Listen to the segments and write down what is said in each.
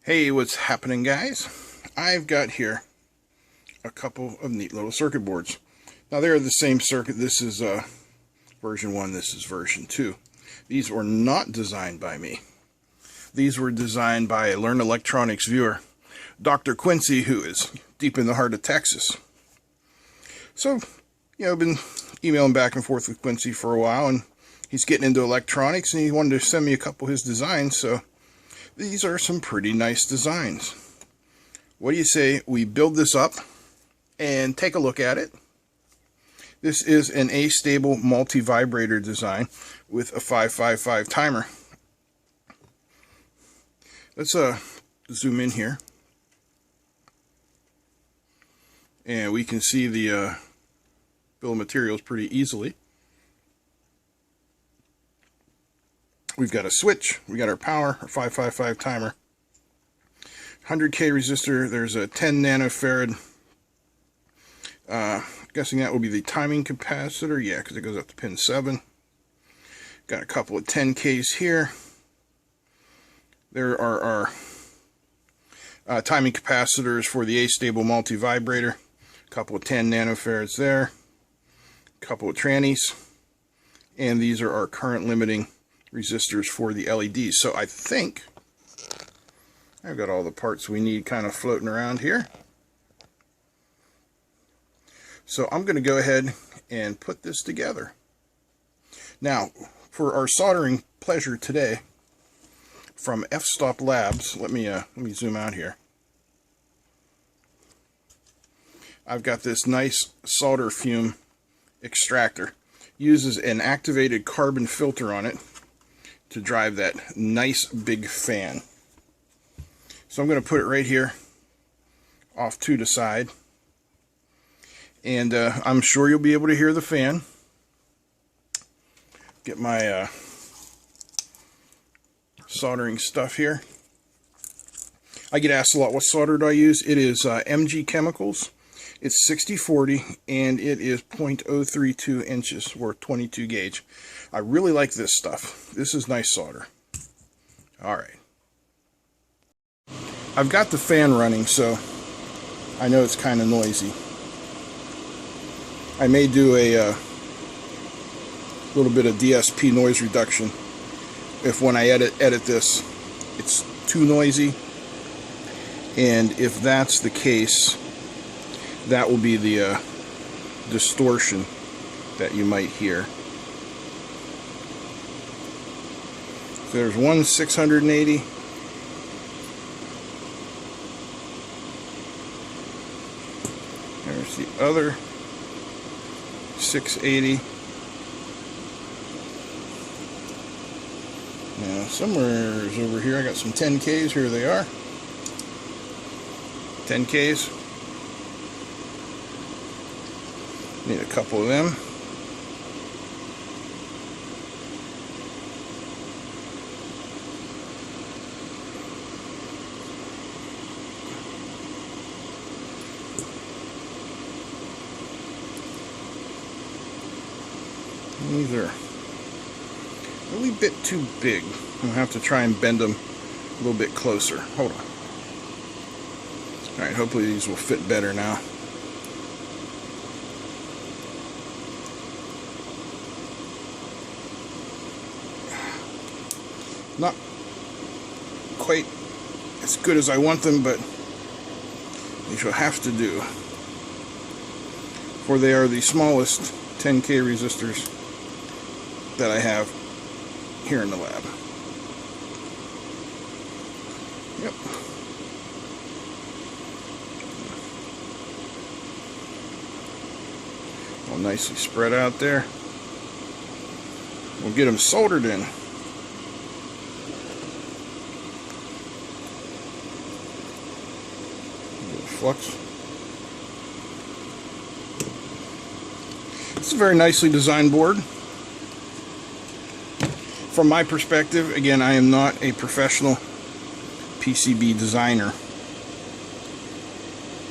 Hey, what's happening, guys? I've got here a couple of neat little circuit boards. Now, they're the same circuit. This is version 1, this is version 2. These were not designed by me. These were designed by a Learn Electronics viewer, Dr. Quincy, who is deep in the heart of Texas. So, I've been emailing back and forth with Quincy for a while, and he's getting into electronics, and he wanted to send me a couple of his designs, so these are some pretty nice designs. What do you say we build this up and take a look at it? This is an A-stable multi-vibrator design with a 555 timer. Let's zoom in here. And we can see the bill of materials pretty easily. We've got a switch, we got our power, our 555 timer, 100K resistor, there's a 10 nanofarad, guessing that will be the timing capacitor, yeah, because it goes up to pin 7. Got a couple of 10Ks here. There are our timing capacitors for the A-stable multi-vibrator, a couple of 10 nanofarads there, a couple of trannies, and these are our current limiting resistors for the LEDs. So I think I've got all the parts we need kind of floating around here. So I'm going to go ahead and put this together. Now, for our soldering pleasure today, from F-Stop Labs, let me zoom out here. I've got this nice solder fume extractor. Uses an activated carbon filter on it to drive that nice big fan. So I'm going to put it right here off to the side, and I'm sure you'll be able to hear the fan. Get my soldering stuff here. I get asked a lot, what solder do I use? It is MG Chemicals. It's 6040 and it is 0.032 inches or 22 gauge. I really like this stuff. This is nice solder. Alright. I've got the fan running, so I know it's kind of noisy. I may do a little bit of DSP noise reduction if when I edit this it's too noisy, and if that's the case, that will be the distortion that you might hear. So there's one 680. There's the other 680. Now somewhere over here I got some 10Ks. Here they are. 10Ks. Need a couple of them. These are a wee bit too big. I'll have to try and bend them a little bit closer. Hold on. Alright, hopefully these will fit better now. Not quite as good as I want them, but these will have to do, for they are the smallest 10K resistors that I have here in the lab. Yep. All nicely spread out there. We'll get them soldered in. Flux. It's a very nicely designed board. From my perspective, again, I am not a professional PCB designer,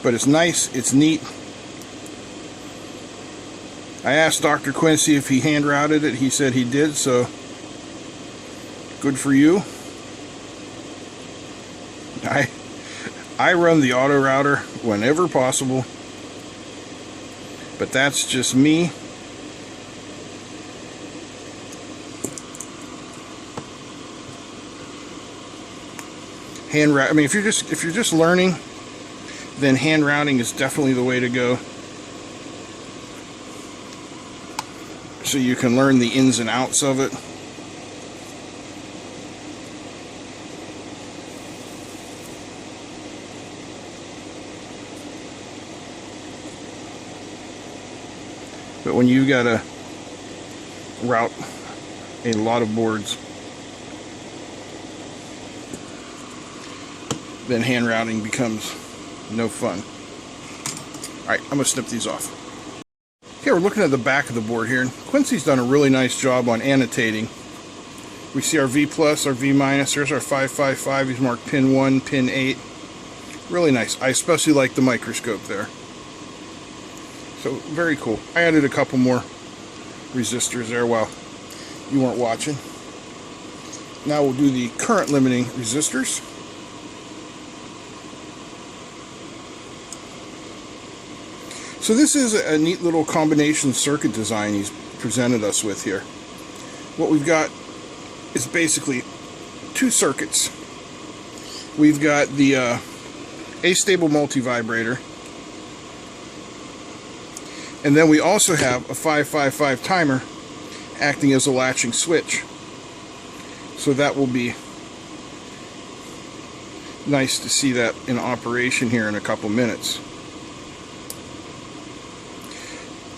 but it's nice, it's neat. I asked Dr. Quincy if he hand routed it. He said he did, so good for you. I I run the auto router whenever possible, but that's just me. I mean, if you're just learning, then hand routing is definitely the way to go. So you can learn the ins and outs of it. But when you gotta route a lot of boards, then hand routing becomes no fun. Alright, I'm gonna snip these off. Okay, we're looking at the back of the board here, and Quincy's done a really nice job on annotating. We see our V plus, our V minus, there's our 555, he's marked pin 1, pin 8. Really nice. I especially like the microscope there. So, very cool. I added a couple more resistors there while you weren't watching. Now we'll do the current limiting resistors. So this is a neat little combination circuit design he's presented us with here. What we've got is basically two circuits. We've got the astable multivibrator, and then we also have a 555 timer acting as a latching switch. So that will be nice to see that in operation here in a couple minutes.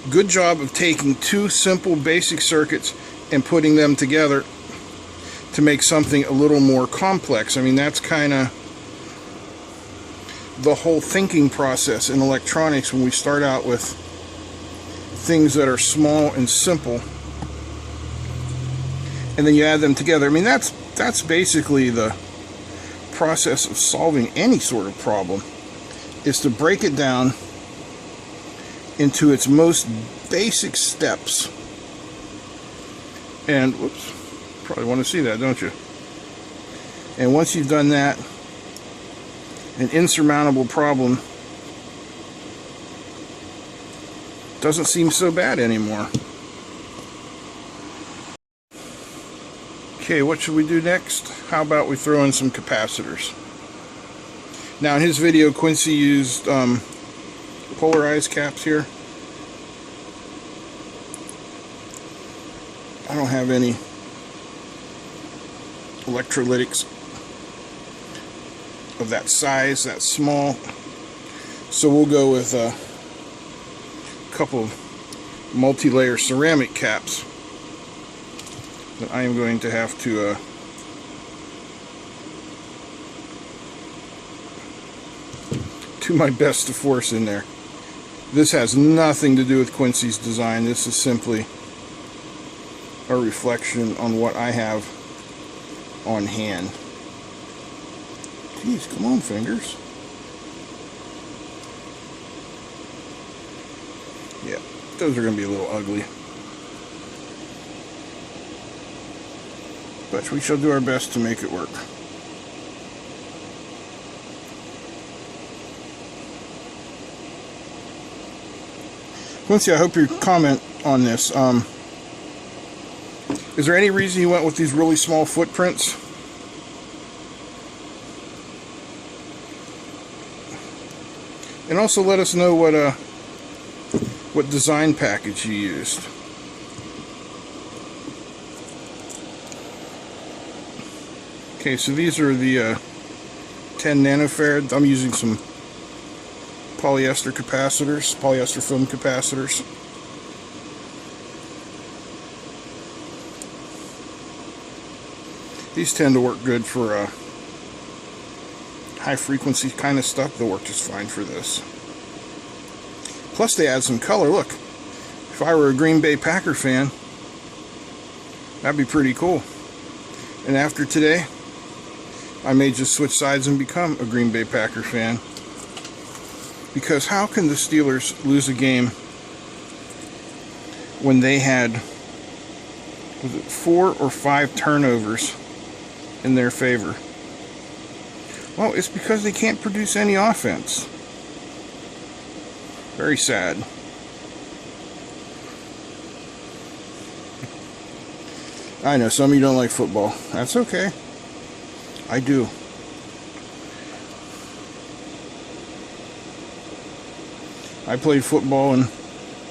Good job of taking two simple basic circuits and putting them together to make something a little more complex. I mean, that's kind of the whole thinking process in electronics when we start out with things that are small and simple, and then you add them together. I mean, that's basically the process of solving any sort of problem, is to break it down into its most basic steps. And whoops, probably want to see that, don't you? And once you've done that, an insurmountable problem doesn't seem so bad anymore. Okay, what should we do next? How about we throw in some capacitors? Now in his video, Quincy used polarized caps here. I don't have any electrolytics of that size, that small, so we'll go with a couple of multi-layer ceramic caps that I am going to have to do my best to force in there. This has nothing to do with Quincy's design. This is simply a reflection on what I have on hand. Jeez, come on, fingers. Yeah, those are going to be a little ugly, but we shall do our best to make it work. Quincy, I hope your comment on this. Is there any reason you went with these really small footprints? And also let us know what design package you used. Okay, so these are the 10 nanofarad. I'm using some polyester capacitors, polyester film capacitors. These tend to work good for high frequency kind of stuff. They'll work just fine for this. Plus they add some color. Look, if I were a Green Bay Packer fan, that'd be pretty cool. And after today, I may just switch sides and become a Green Bay Packer fan. Because how can the Steelers lose a game when they had, was it 4 or 5 turnovers in their favor? Well, it's because they can't produce any offense. Very sad. I know some of you don't like football. That's okay. I do. I played football in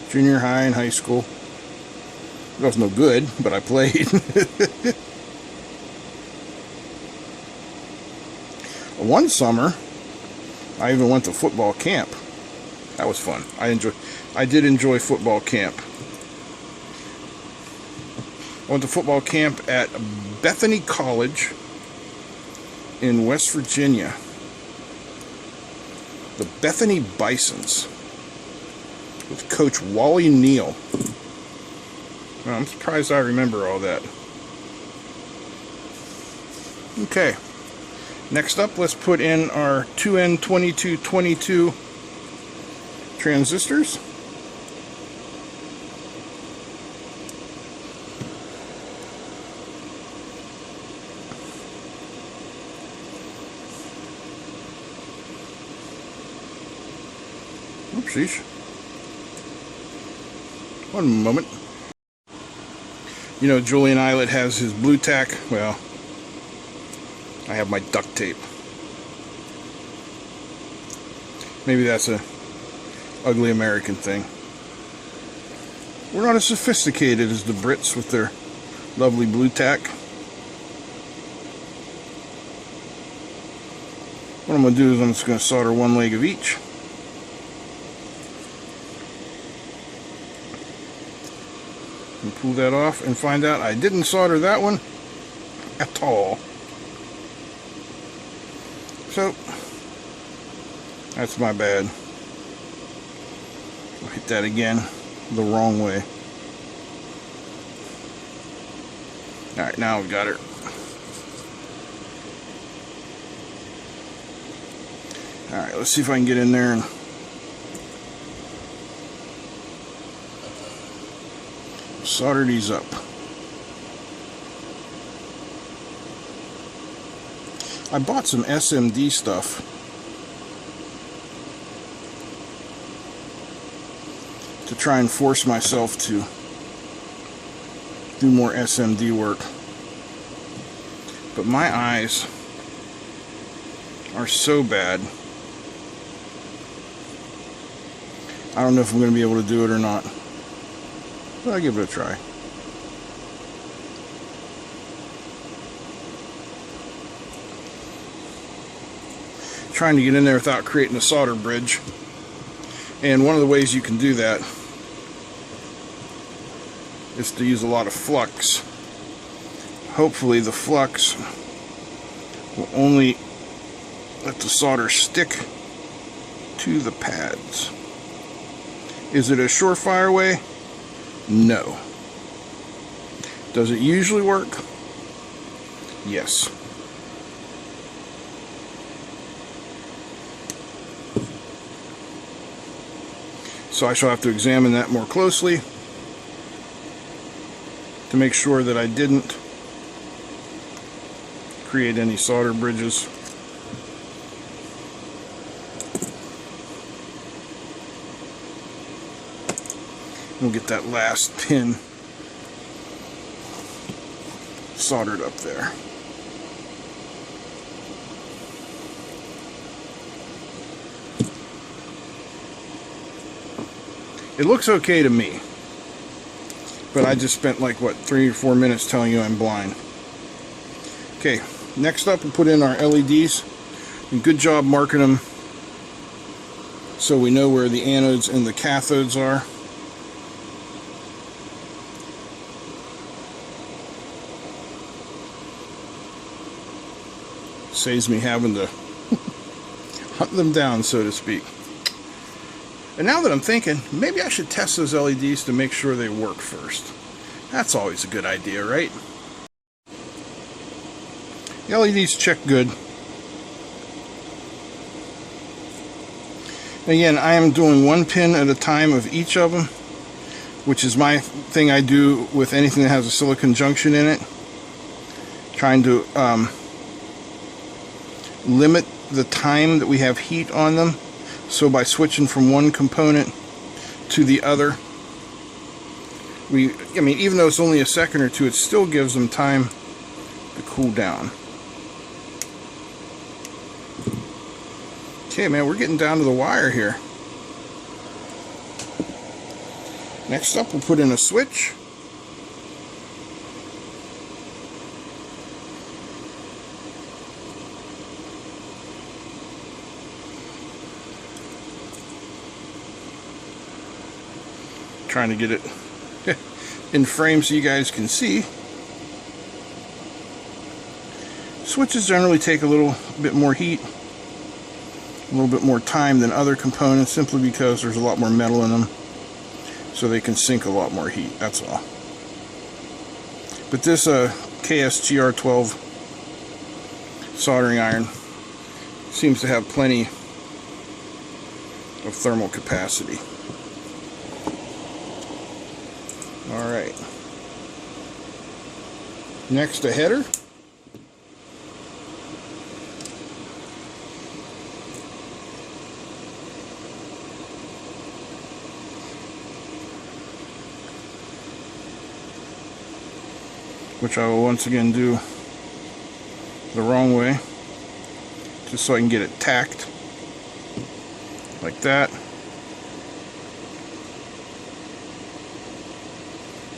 junior high and high school. It was no good, but I played. One summer, I even went to football camp. That was fun. I did enjoy football camp. I went to football camp at Bethany College in West Virginia. The Bethany Bisons with Coach Wally Neal. Well, I'm surprised I remember all that. Okay. Next up, let's put in our 2N2222 transistors. Oopsies. One moment. You know, Julian Eilert has his blue tack. Well, I have my duct tape. Maybe that's a ugly American thing. We're not as sophisticated as the Brits with their lovely blue tack. What I'm going to do is I'm just going to solder one leg of each. And pull that off and find out I didn't solder that one at all. So, that's my bad. I'll hit that again the wrong way. Alright, now we've got it. Alright, let's see if I can get in there and solder these up. I bought some SMD stuff to try and force myself to do more SMD work. But my eyes are so bad. I don't know if I'm going to be able to do it or not. But I'll give it a try. Trying to get in there without creating a solder bridge. And one of the ways you can do that is to use a lot of flux. Hopefully the flux will only let the solder stick to the pads. Is it a surefire way? No. Does it usually work? Yes. So I shall have to examine that more closely to make sure that I didn't create any solder bridges. We'll get that last pin soldered up there. It looks okay to me, but I just spent like, what, 3 or 4 minutes telling you I'm blind. Okay, next up we'll put in our LEDs. And good job marking them so we know where the anodes and the cathodes are. Saves me having to hunt them down, so to speak. And now that I'm thinking, maybe I should test those LEDs to make sure they work first. That's always a good idea, right? The LEDs check good. Again, I am doing one pin at a time of each of them, which is my thing I do with anything that has a silicon junction in it. Trying to limit the time that we have heat on them. So by switching from one component to the other, I mean, even though it's only a second or two, it still gives them time to cool down. Okay, man, we're getting down to the wire here. Next up, we'll put in a switch. Trying to get it in frame so you guys can see. Switches generally take a little bit more heat, a little bit more time than other components, simply because there's a lot more metal in them, so they can sink a lot more heat, that's all. But this KSGR12 soldering iron seems to have plenty of thermal capacity. Alright, next a header. Which I will once again do the wrong way, just so I can get it tacked like that.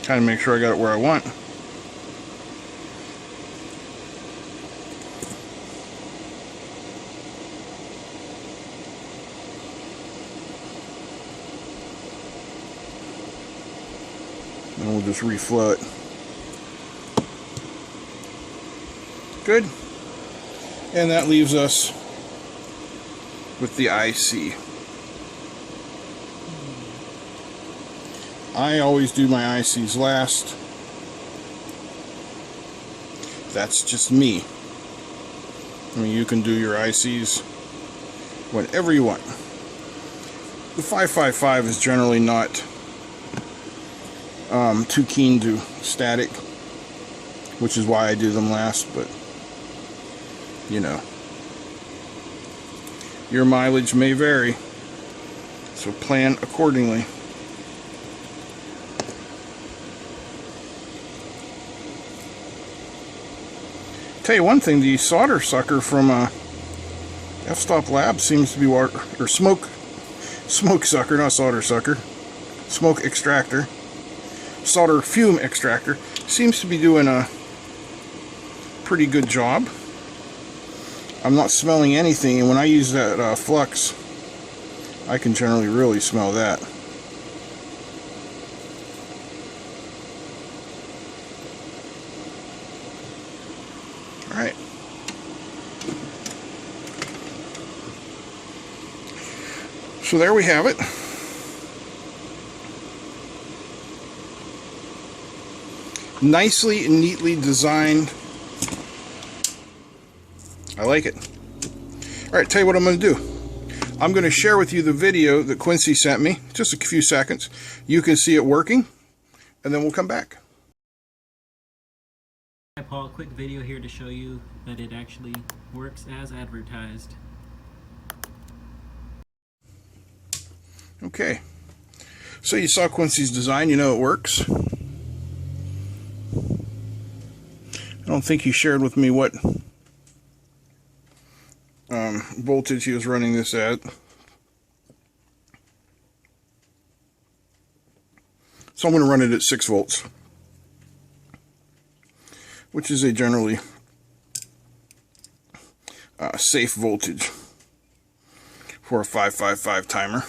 Kind of make sure I got it where I want. And we'll just reflow it. Good. And that leaves us with the IC. I always do my ICs last. That's just me. I mean, you can do your ICs whenever you want. The 555 is generally not too keen to static, which is why I do them last, but you know, your mileage may vary, so plan accordingly. Tell you one thing, the solder sucker from F-Stop Labs seems to be water, or smoke sucker, not solder sucker, smoke extractor, solder fume extractor, seems to be doing a pretty good job. I'm not smelling anything, and when I use that flux, I can generally really smell that. Alright. So there we have it. Nicely and neatly designed. I like it. Alright, tell you what I'm going to do. I'm going to share with you the video that Quincy sent me. Just a few seconds. You can see it working, and then we'll come back. Hi Paul, quick video here to show you that it actually works as advertised. Okay. So you saw Quincy's design, you know it works. I don't think he shared with me what voltage he was running this at. So I'm going to run it at 6 volts, which is a generally safe voltage for a 555 timer.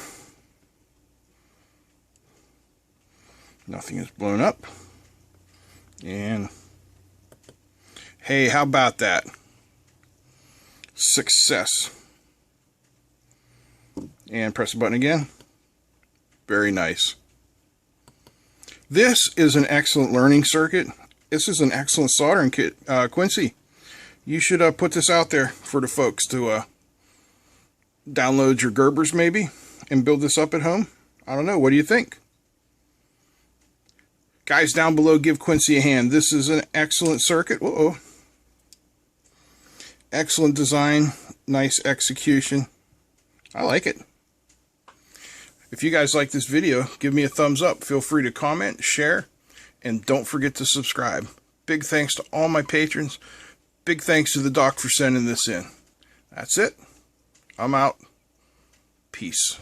Nothing is blown up. And hey, how about that? Success. And press the button again. Very nice. This is an excellent learning circuit. This is an excellent soldering kit. Quincy, you should put this out there for the folks to download your Gerbers maybe and build this up at home. I don't know. What do you think? Guys down below, give Quincy a hand. This is an excellent circuit. Uh-oh. Excellent design, nice execution. I like it. If you guys like this video, give me a thumbs up. Feel free to comment, share, and don't forget to subscribe. Big thanks to all my patrons. Big thanks to the doc for sending this in. That's it. I'm out. Peace.